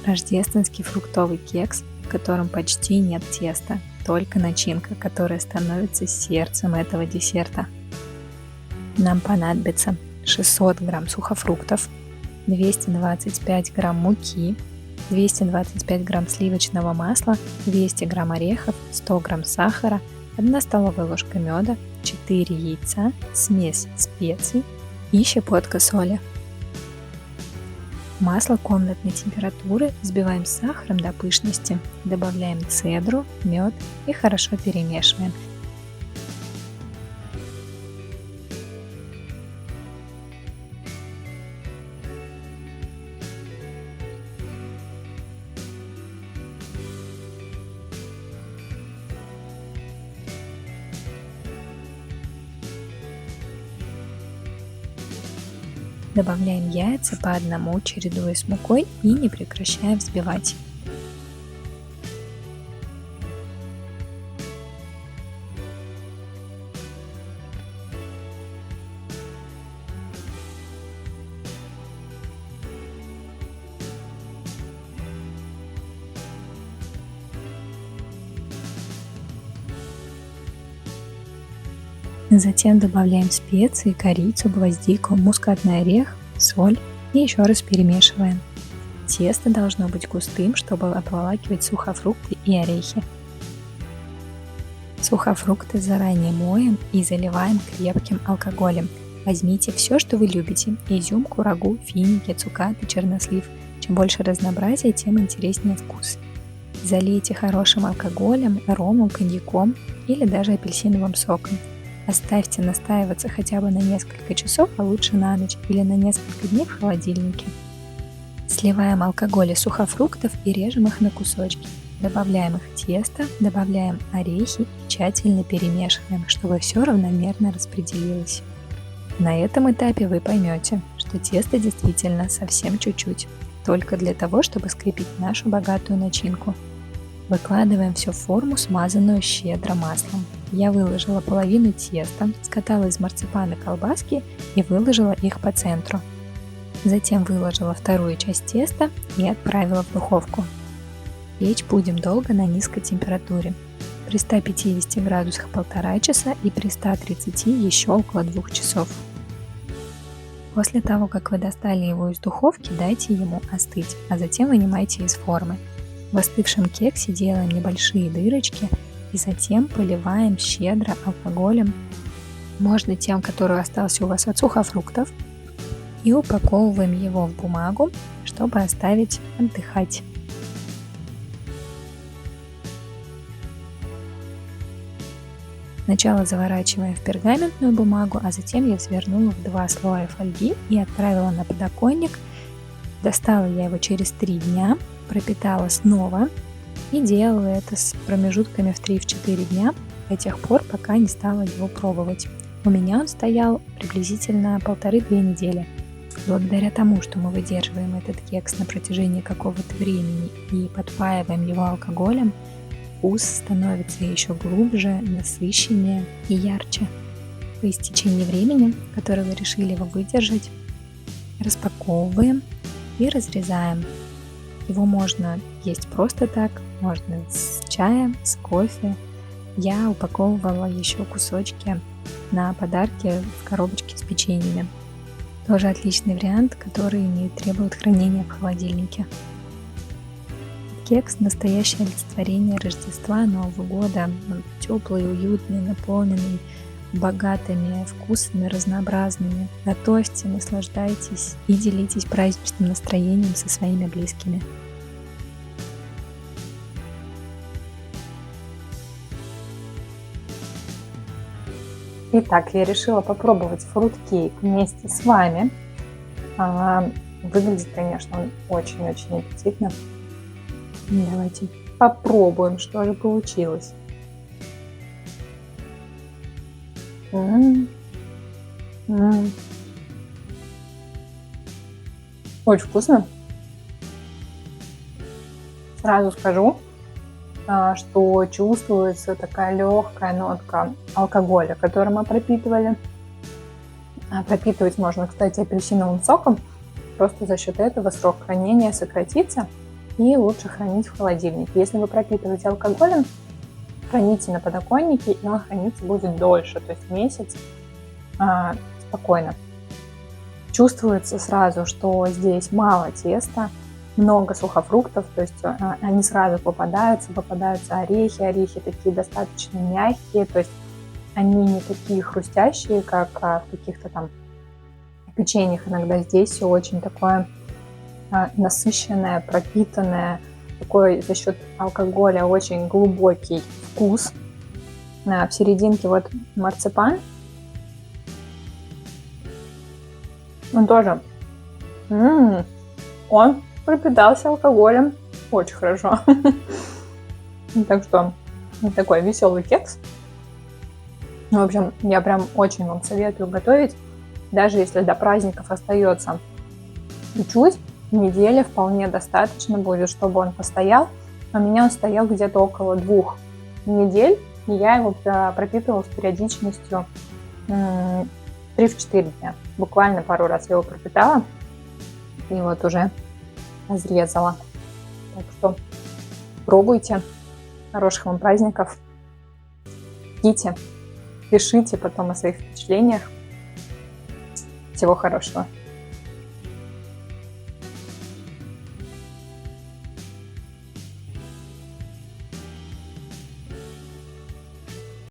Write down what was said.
Рождественский фруктовый кекс, в котором почти нет теста, только начинка, которая становится сердцем этого десерта. Нам понадобится 600 грамм сухофруктов, 225 грамм муки, 225 грамм сливочного масла, 200 грамм орехов, 100 грамм сахара, 1 столовая ложка меда, 4 яйца, смесь специй и щепотка соли. Масло комнатной температуры взбиваем с сахаром до пышности, добавляем цедру, мед и хорошо перемешиваем. Добавляем яйца по одному, чередуя с мукой и не прекращая взбивать. Затем добавляем специи, корицу, гвоздику, мускатный орех, соль и еще раз перемешиваем. Тесто должно быть густым, чтобы обволакивать сухофрукты и орехи. Сухофрукты заранее моем и заливаем крепким алкоголем. Возьмите все, что вы любите: изюм, курагу, финики, цукаты, чернослив. Чем больше разнообразия, тем интереснее вкус. Залейте хорошим алкоголем, ромом, коньяком или даже апельсиновым соком. Оставьте настаиваться хотя бы на несколько часов, а лучше на ночь или на несколько дней в холодильнике. Сливаем алкоголь из сухофруктов и режем их на кусочки. Добавляем их в тесто, добавляем орехи и тщательно перемешиваем, чтобы все равномерно распределилось. На этом этапе вы поймете, что тесто действительно совсем чуть-чуть, только для того, чтобы скрепить нашу богатую начинку. Выкладываем все в форму, смазанную щедро маслом. Я выложила половину теста, скатала из марципана колбаски и выложила их по центру. Затем выложила вторую часть теста и отправила в духовку. Печь будем долго на низкой температуре. При 150 градусах 1,5 часа и при 130 еще около 2 часов. После того, как вы достали его из духовки, дайте ему остыть, а затем вынимайте из формы. В остывшем кексе делаем небольшие дырочки и затем поливаем щедро алкоголем, можно тем, который остался у вас от сухофруктов, и упаковываем его в бумагу, чтобы оставить отдыхать. Сначала заворачиваем в пергаментную бумагу, а затем я свернула в 2 слоя фольги и отправила на подоконник. Достала я его через 3 дня, пропитала снова и делала это с промежутками в 3-4 дня до тех пор, пока не стала его пробовать. У меня он стоял приблизительно 1,5-2 недели. Благодаря тому, что мы выдерживаем этот кекс на протяжении какого-то времени и подпаиваем его алкоголем, вкус становится еще глубже, насыщеннее и ярче. По истечении времени, которое вы решили его выдержать, распаковываем и разрезаем. Его можно есть просто так, можно с чаем, с кофе. Я упаковывала еще кусочки на подарки в коробочке с печеньями. Тоже отличный вариант, который не требует хранения в холодильнике. Кекс – настоящее олицетворение Рождества, Нового года. Он теплый, уютный, наполненный богатыми вкусами, разнообразными. Готовьте, наслаждайтесь и делитесь праздничным настроением со своими близкими. Итак, я решила попробовать фрут-кейк вместе с вами. Выглядит, конечно, он очень-очень аппетитно. Давайте попробуем, что же получилось. Очень вкусно. Сразу скажу, что чувствуется такая легкая нотка алкоголя, который мы пропитывали. Пропитывать можно, кстати, апельсиновым соком. Просто за счет этого срок хранения сократится и лучше хранить в холодильнике. Если вы пропитываете алкоголем, храните на подоконнике, и он храниться будет дольше, то есть месяц спокойно. Чувствуется сразу, что здесь мало теста, много сухофруктов, то есть они сразу попадаются орехи, орехи такие достаточно мягкие, то есть они не такие хрустящие, как в каких-то там печеньях. Иногда здесь все очень такое насыщенное, пропитанное, такой за счет алкоголя очень глубокий вкус. В серединке вот марципан, он тоже, он пропитался алкоголем очень хорошо. Так что такой веселый кекс. В общем, я прям очень вам советую готовить. Даже если до праздников остается чуть-чуть, недели вполне достаточно будет, чтобы он постоял. У меня он стоял где-то около 2 недель, и я его пропитывала с периодичностью 3-4 дня. Буквально пару раз я его пропитала, и вот уже разрезала. Так что пробуйте. Хороших вам праздников. Пейте, пишите потом о своих впечатлениях. Всего хорошего.